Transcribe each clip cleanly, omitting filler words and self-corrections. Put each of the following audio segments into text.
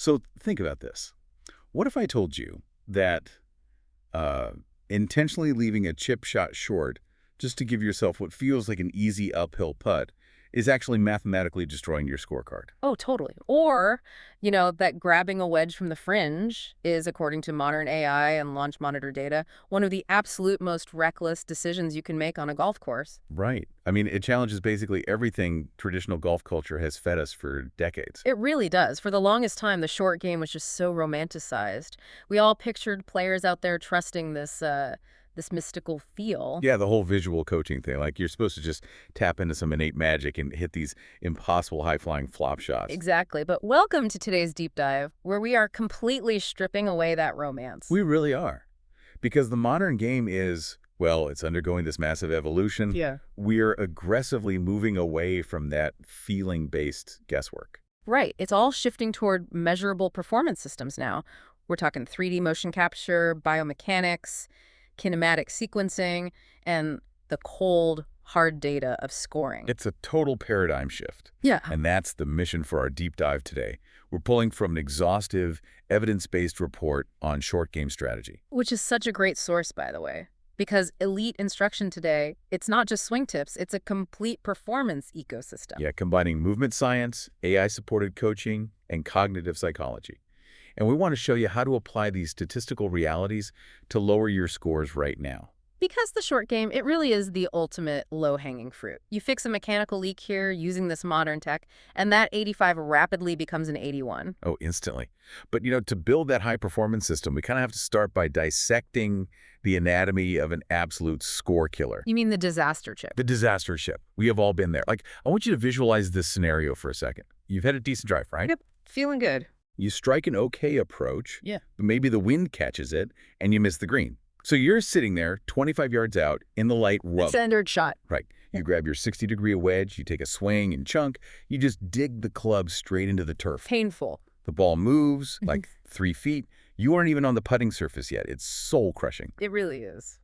So think about this. What if I told you that uh, intentionally leaving a chip shot short just to give yourself what feels like an easy uphill putt is actually mathematically destroying your scorecard? Oh, totally. Or, that grabbing a wedge from the fringe is, according to modern AI and launch monitor data, one of the absolute most reckless decisions you can make on a golf course. Right. I mean, it challenges basically everything traditional golf culture has fed us for decades. It really does. For the longest time, the short game was just so romanticized. We all pictured players out there trusting this mystical feel. Yeah, the whole visual coaching thing. Like, you're supposed to just tap into some innate magic and hit these impossible high-flying flop shots. Exactly. But welcome to today's deep dive, where we are completely stripping away that romance. We really are. Because the modern game is, well, it's undergoing this massive evolution. Yeah. We're aggressively moving away from that feeling-based guesswork. Right. It's all shifting toward measurable performance systems now. We're talking 3D motion capture, biomechanics, kinematic sequencing, and the cold, hard data of scoring. It's a total paradigm shift. Yeah. And that's the mission for our deep dive today. We're pulling from an exhaustive, evidence-based report on short game strategy. Which is such a great source, by the way. Because elite instruction today, it's not just swing tips, it's a complete performance ecosystem. Yeah, combining movement science, AI-supported coaching, and cognitive psychology. And we want to show you how to apply these statistical realities to lower your scores right now. Because the short game, it really is the ultimate low-hanging fruit. You fix a mechanical leak here using this modern tech, and that 85 rapidly becomes an 81. Oh, instantly. But, to build that high-performance system, we kind of have to start by dissecting the anatomy of an absolute score killer. You mean the disaster chip? The disaster chip. We have all been there. Like, I want you to visualize this scenario for a second. You've had a decent drive, right? Yep, feeling good. You strike an okay approach, Yeah. but maybe the wind catches it, and you miss the green. So you're sitting there 25 yards out in the light rub. Standard shot. Right. You grab your 60-degree wedge, you take a swing and chunk, you just dig the club straight into the turf. Painful. The ball moves like 3 feet. You aren't even on the putting surface yet. It's soul-crushing. It really is.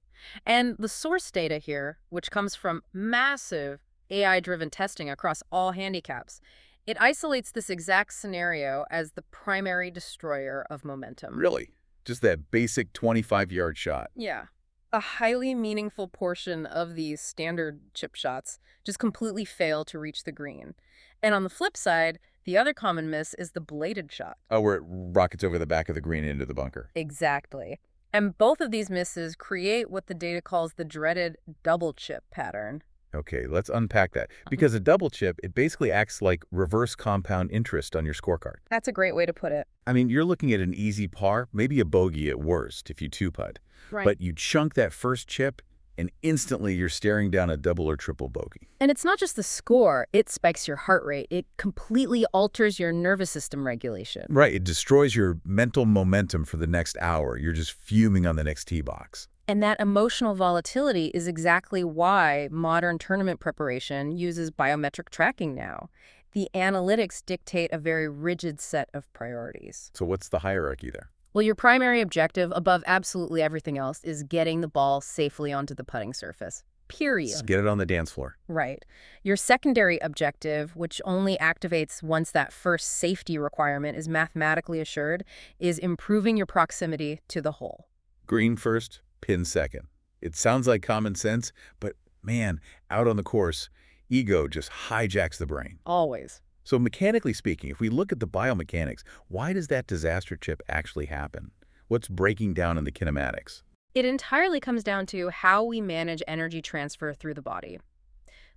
And the source data here, which comes from massive AI-driven testing across all handicaps, it isolates this exact scenario as the primary destroyer of momentum. Really? Just that basic 25-yard shot. Yeah. A highly meaningful portion of these standard chip shots just completely fail to reach the green. And on the flip side, the other common miss is the bladed shot. Oh, where it rockets over the back of the green into the bunker. Exactly. And both of these misses create what the data calls the dreaded double chip pattern. Okay, let's unpack that. Because a double chip, it basically acts like reverse compound interest on your scorecard. That's a great way to put it. I mean, you're looking at an easy par, maybe a bogey at worst if you two-putt. Right. But you chunk that first chip, and instantly you're staring down a double or triple bogey. And it's not just the score. It spikes your heart rate. It completely alters your nervous system regulation. Right, it destroys your mental momentum for the next hour. You're just fuming on the next tee box. And that emotional volatility is exactly why modern tournament preparation uses biometric tracking now. The analytics dictate a very rigid set of priorities. So what's the hierarchy there? Well, your primary objective, above absolutely everything else, is getting the ball safely onto the putting surface. Period. Just get it on the dance floor. Right. Your secondary objective, which only activates once that first safety requirement is mathematically assured, is improving your proximity to the hole. Green first, pin second. It sounds like common sense, but man, out on the course, ego just hijacks the brain. Always. So mechanically speaking, if we look at the biomechanics, why does that disaster chip actually happen? What's breaking down in the kinematics? It entirely comes down to how we manage energy transfer through the body.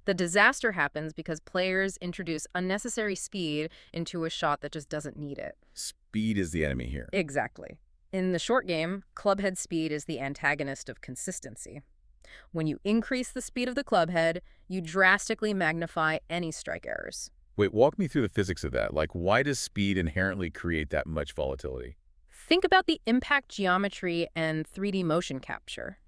The disaster happens because players introduce unnecessary speed into a shot that just doesn't need it. Speed is the enemy here. Exactly. In the short game, clubhead speed is the antagonist of consistency. When you increase the speed of the clubhead, you drastically magnify any strike errors. Wait, walk me through the physics of that. Like, why does speed inherently create that much volatility? Think about the impact geometry and 3D motion capture.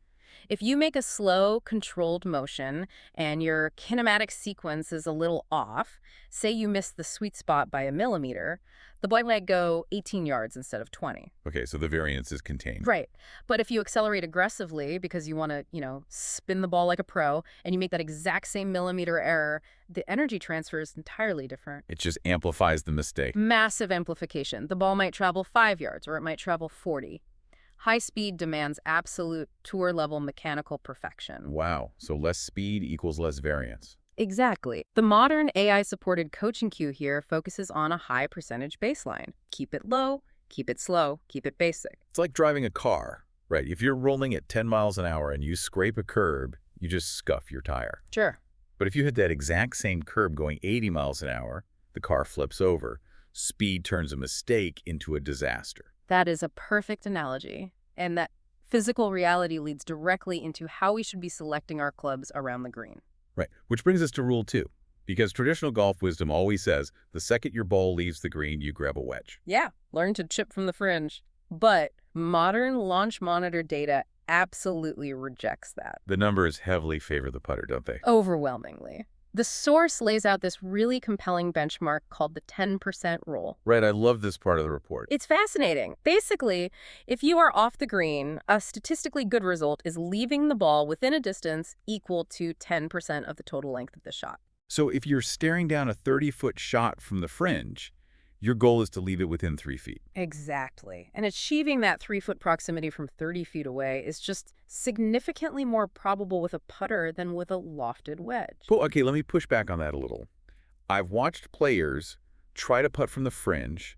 If you make a slow, controlled motion and your kinematic sequence is a little off, say you miss the sweet spot by a millimeter, the ball might go 18 yards instead of 20. Okay, so the variance is contained. Right. But if you accelerate aggressively because you want to, spin the ball like a pro and you make that exact same millimeter error, the energy transfer is entirely different. It just amplifies the mistake. Massive amplification. The ball might travel 5 yards or it might travel 40. High speed demands absolute tour-level mechanical perfection. Wow, so less speed equals less variance. Exactly. The modern AI-supported coaching cue here focuses on a high percentage baseline. Keep it low, keep it slow, keep it basic. It's like driving a car, right? If you're rolling at 10 miles an hour and you scrape a curb, you just scuff your tire. Sure. But if you hit that exact same curb going 80 miles an hour, the car flips over. Speed turns a mistake into a disaster. That is a perfect analogy. And that physical reality leads directly into how we should be selecting our clubs around the green. Right, which brings us to rule 2. Because traditional golf wisdom always says, the second your ball leaves the green, you grab a wedge. Yeah, learn to chip from the fringe. But modern launch monitor data absolutely rejects that. The numbers heavily favor the putter, don't they? Overwhelmingly. The source lays out this really compelling benchmark called the 10% rule. Right, I love this part of the report. It's fascinating. Basically, if you are off the green, a statistically good result is leaving the ball within a distance equal to 10% of the total length of the shot. So if you're staring down a 30-foot shot from the fringe, your goal is to leave it within 3 feet. Exactly. And achieving that 3-foot proximity from 30 feet away is just significantly more probable with a putter than with a lofted wedge. Well, okay, let me push back on that a little. I've watched players try to putt from the fringe,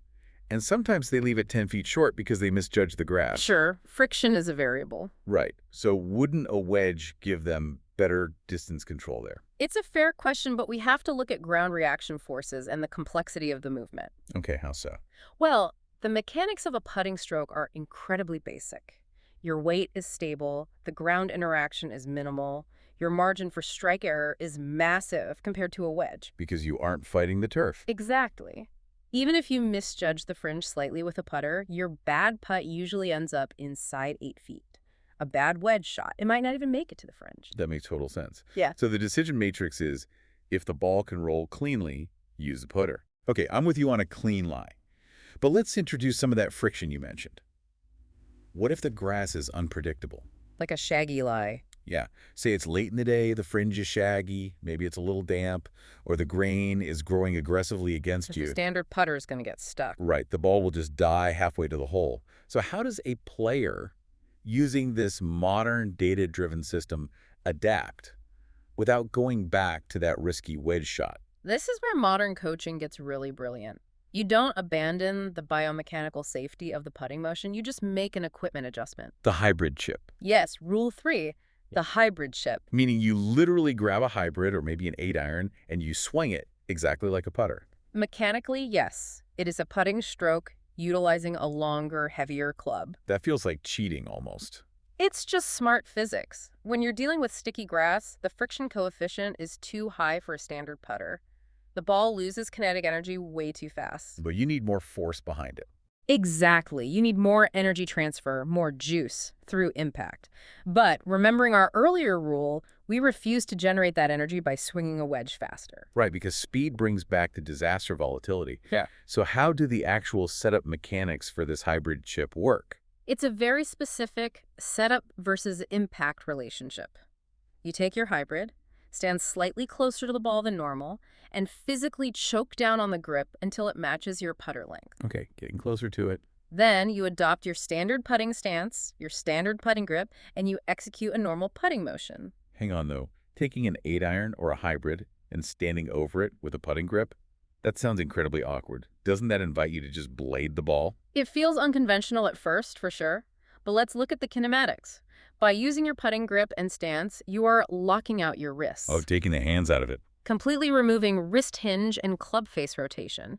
and sometimes they leave it 10 feet short because they misjudge the grass. Sure, friction is a variable. Right. So wouldn't a wedge give them better distance control there? It's a fair question, but we have to look at ground reaction forces and the complexity of the movement. Okay, how so? Well, the mechanics of a putting stroke are incredibly basic. Your weight is stable, the ground interaction is minimal, your margin for strike error is massive compared to a wedge. Because you aren't fighting the turf. Exactly. Even if you misjudge the fringe slightly with a putter, your bad putt usually ends up inside 8 feet. A bad wedge shot, it might not even make it to the fringe. That makes total sense. Yeah. So the decision matrix is, if the ball can roll cleanly, use the putter. Okay, I'm with you on a clean lie. But let's introduce some of that friction you mentioned. What if the grass is unpredictable? Like a shaggy lie. Yeah, say it's late in the day, the fringe is shaggy, maybe it's a little damp, or the grain is growing aggressively against you. The standard putter is going to get stuck. Right, the ball will just die halfway to the hole. So how does a player using this modern data-driven system adapt without going back to that risky wedge shot? This is where modern coaching gets really brilliant. You don't abandon the biomechanical safety of the putting motion, you just make an equipment adjustment. The hybrid chip. Yes, rule 3, the hybrid chip. Meaning you literally grab a hybrid or maybe an 8-iron and you swing it exactly like a putter. Mechanically, yes. It is a putting stroke utilizing a longer, heavier club. That feels like cheating almost. It's just smart physics. When you're dealing with sticky grass, the friction coefficient is too high for a standard putter. The ball loses kinetic energy way too fast. But you need more force behind it. Exactly. You need more energy transfer, more juice through impact. But remembering our earlier rule, we refuse to generate that energy by swinging a wedge faster. Right, because speed brings back the disaster volatility. Yeah. So how do the actual setup mechanics for this hybrid chip work? It's a very specific setup versus impact relationship. You take your hybrid, stand slightly closer to the ball than normal, and physically choke down on the grip until it matches your putter length. Okay, getting closer to it. Then you adopt your standard putting stance, your standard putting grip, and you execute a normal putting motion. Hang on, though. Taking an 8-iron or a hybrid and standing over it with a putting grip? That sounds incredibly awkward. Doesn't that invite you to just blade the ball? It feels unconventional at first, for sure, but let's look at the kinematics. By using your putting grip and stance, you are locking out your wrists. Oh, taking the hands out of it. Completely removing wrist hinge and club face rotation.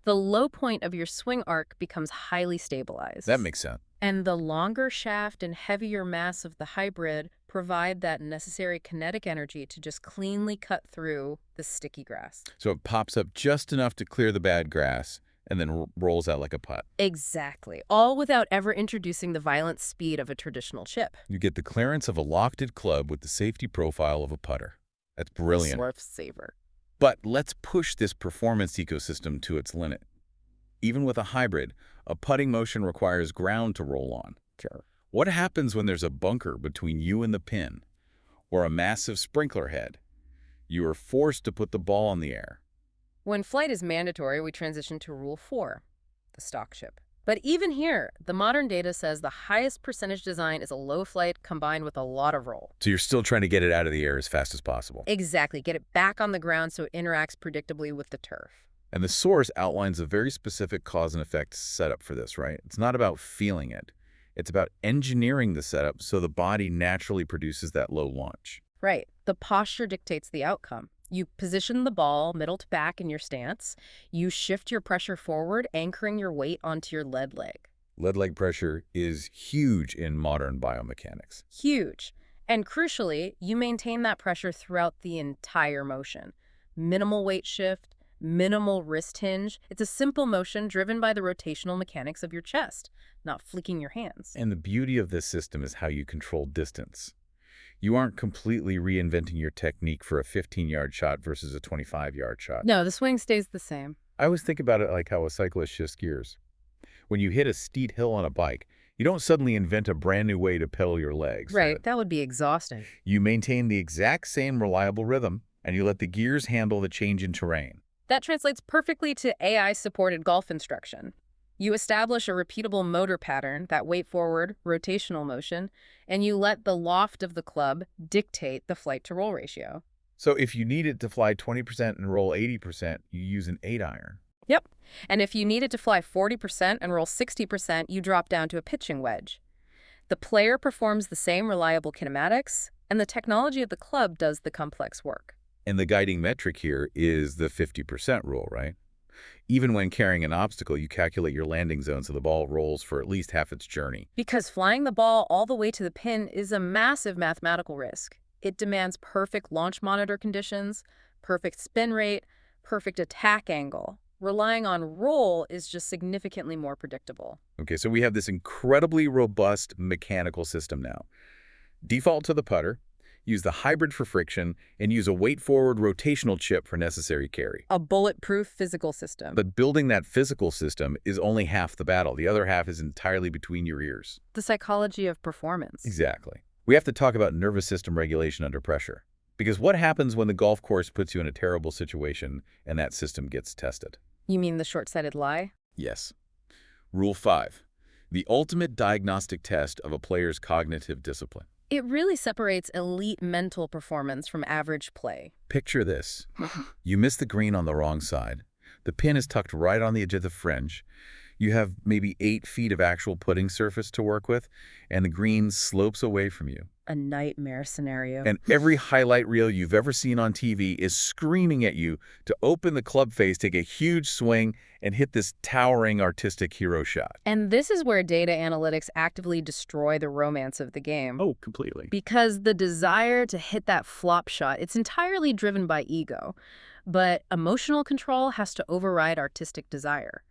The low point of your swing arc becomes highly stabilized. That makes sense. And the longer shaft and heavier mass of the hybrid provide that necessary kinetic energy to just cleanly cut through the sticky grass. So it pops up just enough to clear the bad grass, and then rolls out like a putt. Exactly. All without ever introducing the violent speed of a traditional chip. You get the clearance of a locked-in club with the safety profile of a putter. That's A brilliant. saver. But let's push this performance ecosystem to its limit. Even with a hybrid, a putting motion requires ground to roll on. Sure. What happens when there's a bunker between you and the pin, or a massive sprinkler head? You are forced to put the ball in the air. When flight is mandatory, we transition to Rule 4, the stock chip. But even here, the modern data says the highest percentage design is a low flight combined with a lot of roll. So you're still trying to get it out of the air as fast as possible. Exactly. Get it back on the ground so it interacts predictably with the turf. And the source outlines a very specific cause and effect setup for this, right? It's not about feeling it. It's about engineering the setup so the body naturally produces that low launch. Right. The posture dictates the outcome. You position the ball middle to back in your stance. You shift your pressure forward, anchoring your weight onto your lead leg. Lead leg pressure is huge in modern biomechanics. Huge. And crucially, you maintain that pressure throughout the entire motion. Minimal weight shift, minimal wrist hinge. It's a simple motion driven by the rotational mechanics of your chest, not flicking your hands. And the beauty of this system is how you control distance. You aren't completely reinventing your technique for a 15-yard shot versus a 25-yard shot. No, the swing stays the same. I always think about it like how a cyclist shifts gears. When you hit a steep hill on a bike, you don't suddenly invent a brand new way to pedal your legs. Right, that would be exhausting. You maintain the exact same reliable rhythm, and you let the gears handle the change in terrain. That translates perfectly to AI-supported golf instruction. You establish a repeatable motor pattern, that weight-forward, rotational motion, and you let the loft of the club dictate the flight-to-roll ratio. So if you need it to fly 20% and roll 80%, you use an 8-iron. Yep. And if you need it to fly 40% and roll 60%, you drop down to a pitching wedge. The player performs the same reliable kinematics, and the technology of the club does the complex work. And the guiding metric here is the 50% rule, right? Even when carrying an obstacle, you calculate your landing zone so the ball rolls for at least half its journey. Because flying the ball all the way to the pin is a massive mathematical risk. It demands perfect launch monitor conditions, perfect spin rate, perfect attack angle. Relying on roll is just significantly more predictable. Okay, so we have this incredibly robust mechanical system now. Default to the putter, use the hybrid for friction, and use a weight-forward rotational chip for necessary carry. A bulletproof physical system. But building that physical system is only half the battle. The other half is entirely between your ears. The psychology of performance. Exactly. We have to talk about nervous system regulation under pressure. Because what happens when the golf course puts you in a terrible situation and that system gets tested? You mean the short-sighted lie? Yes. Rule 5. The ultimate diagnostic test of a player's cognitive discipline. It really separates elite mental performance from average play. Picture this. You miss the green on the wrong side. The pin is tucked right on the edge of the fringe. You have maybe 8 feet of actual putting surface to work with, and the green slopes away from you. A nightmare scenario. And every highlight reel you've ever seen on TV is screaming at you to open the club face, take a huge swing, and hit this towering artistic hero shot. And this is where data analytics actively destroy the romance of the game. Oh, completely. Because the desire to hit that flop shot, it's entirely driven by ego. But emotional control has to override artistic desire.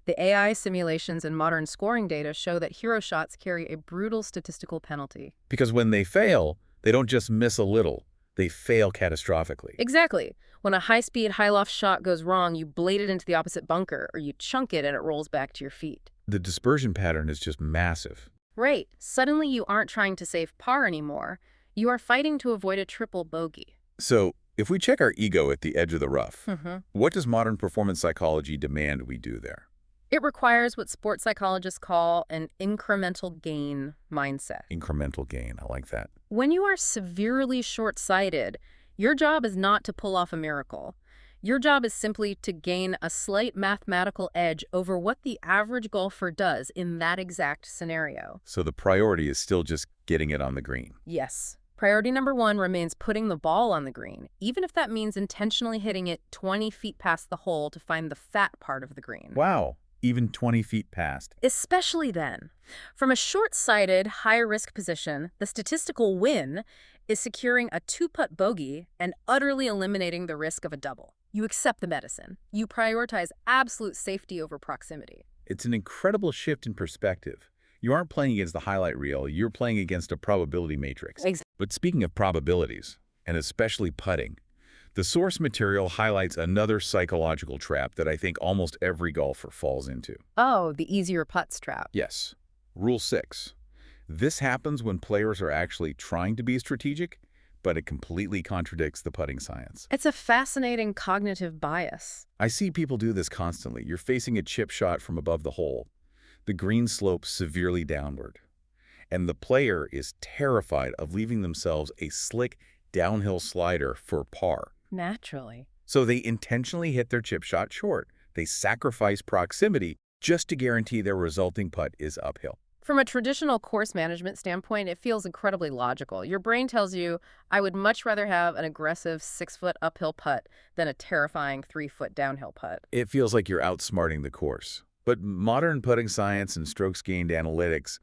The AI simulations and modern scoring data show that hero shots carry a brutal statistical penalty. Because when they fail, they don't just miss a little, they fail catastrophically. Exactly. When a high-speed, high-loft shot goes wrong, you blade it into the opposite bunker, or you chunk it and it rolls back to your feet. The dispersion pattern is just massive. Right. Suddenly you aren't trying to save par anymore. You are fighting to avoid a triple bogey. So, if we check our ego at the edge of the rough, what does modern performance psychology demand we do there? It requires what sports psychologists call an incremental gain mindset. Incremental gain, I like that. When you are severely short-sighted, your job is not to pull off a miracle. Your job is simply to gain a slight mathematical edge over what the average golfer does in that exact scenario. So the priority is still just getting it on the green. Yes. Priority number 1 remains putting the ball on the green, even if that means intentionally hitting it 20 feet past the hole to find the fat part of the green. Wow. Even 20 feet past. Especially then. From a short-sighted, high-risk position, the statistical win is securing a 2-putt bogey and utterly eliminating the risk of a double. You accept the medicine. You prioritize absolute safety over proximity. It's an incredible shift in perspective. You aren't playing against the highlight reel, you're playing against a probability matrix. Exactly. But speaking of probabilities, and especially putting, the source material highlights another psychological trap that I think almost every golfer falls into. Oh, the easier putts trap. Yes. Rule 6. This happens when players are actually trying to be strategic, but it completely contradicts the putting science. It's a fascinating cognitive bias. I see people do this constantly. You're facing a chip shot from above the hole. The green slopes severely downward, and the player is terrified of leaving themselves a slick downhill slider for par. Naturally. So they intentionally hit their chip shot short. They sacrifice proximity just to guarantee their resulting putt is uphill. From a traditional course management standpoint, it feels incredibly logical. Your brain tells you, I would much rather have an aggressive 6-foot uphill putt than a terrifying 3-foot downhill putt. It feels like you're outsmarting the course. But modern putting science and strokes gained analytics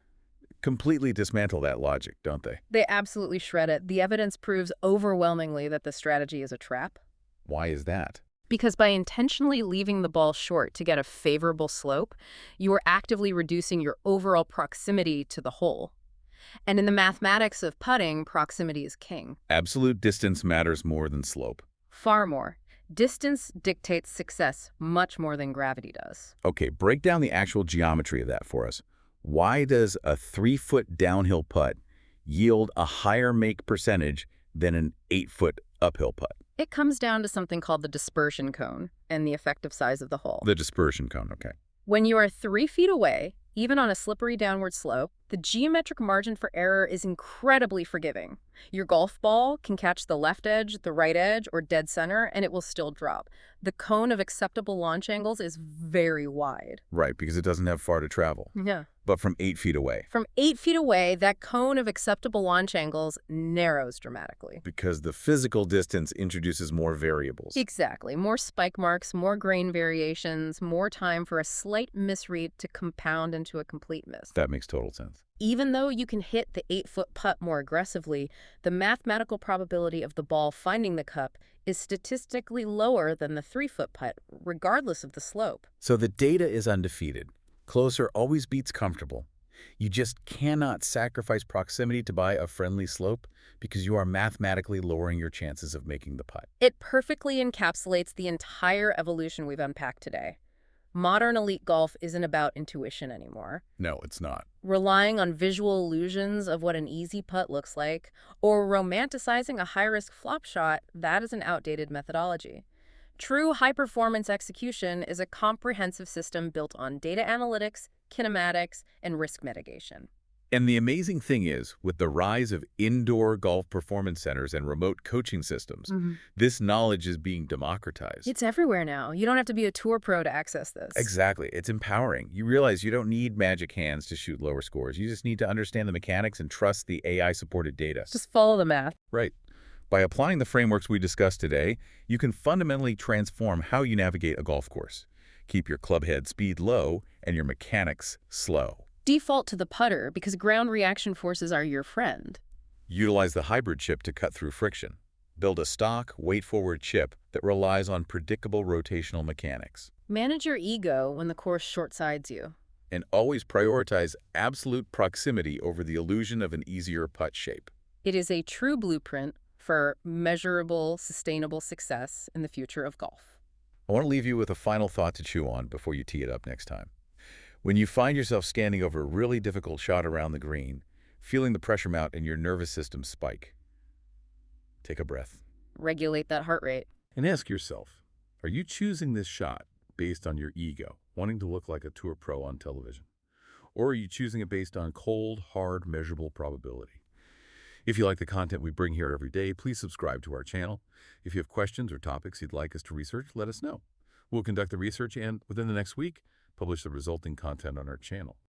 completely dismantle that logic, don't they? They absolutely shred it. The evidence proves overwhelmingly that the strategy is a trap. Why is that? Because by intentionally leaving the ball short to get a favorable slope, you are actively reducing your overall proximity to the hole. And in the mathematics of putting, proximity is king. Absolute distance matters more than slope. Far more. Distance dictates success much more than gravity does. Okay, break down the actual geometry of that for us. Why does a 3-foot downhill putt yield a higher make percentage than an 8-foot uphill putt? It comes down to something called the dispersion cone and the effective size of the hole. The dispersion cone, okay. When you are 3 feet away, even on a slippery downward slope, the geometric margin for error is incredibly forgiving. Your golf ball can catch the left edge, the right edge, or dead center, and it will still drop. The cone of acceptable launch angles is very wide. Right, because it doesn't have far to travel. Yeah. But from 8 feet away. From 8 feet away, that cone of acceptable launch angles narrows dramatically. Because the physical distance introduces more variables. Exactly. More spike marks, more grain variations, more time for a slight misread to compound into a complete miss. That makes total sense. Even though you can hit the 8-foot putt more aggressively, the mathematical probability of the ball finding the cup is statistically lower than the 3-foot putt, regardless of the slope. So the data is undefeated. Closer always beats comfortable. You just cannot sacrifice proximity to buy a friendly slope because you are mathematically lowering your chances of making the putt. It perfectly encapsulates the entire evolution we've unpacked today. Modern elite golf isn't about intuition anymore. No, it's not. Relying on visual illusions of what an easy putt looks like, or romanticizing a high-risk flop shot, that is an outdated methodology. True high-performance execution is a comprehensive system built on data analytics, kinematics, and risk mitigation. And the amazing thing is, with the rise of indoor golf performance centers and remote coaching systems, this knowledge is being democratized. It's everywhere now. You don't have to be a tour pro to access this. Exactly. It's empowering. You realize you don't need magic hands to shoot lower scores. You just need to understand the mechanics and trust the AI-supported data. Just follow the math. Right. By applying the frameworks we discussed today, you can fundamentally transform how you navigate a golf course. Keep your club head speed low and your mechanics slow. Default to the putter because ground reaction forces are your friend. Utilize the hybrid chip to cut through friction. Build a stock, weight-forward chip that relies on predictable rotational mechanics. Manage your ego when the course short-sides you. And always prioritize absolute proximity over the illusion of an easier putt shape. It is a true blueprint for measurable, sustainable success in the future of golf. I want to leave you with a final thought to chew on before you tee it up next time. When you find yourself scanning over a really difficult shot around the green, feeling the pressure mount and your nervous system spike, take a breath. Regulate that heart rate. And ask yourself, are you choosing this shot based on your ego, wanting to look like a tour pro on television? Or are you choosing it based on cold, hard, measurable probability? If you like the content we bring here every day, please subscribe to our channel. If you have questions or topics you'd like us to research, let us know. We'll conduct the research and, within the next week, publish the resulting content on our channel.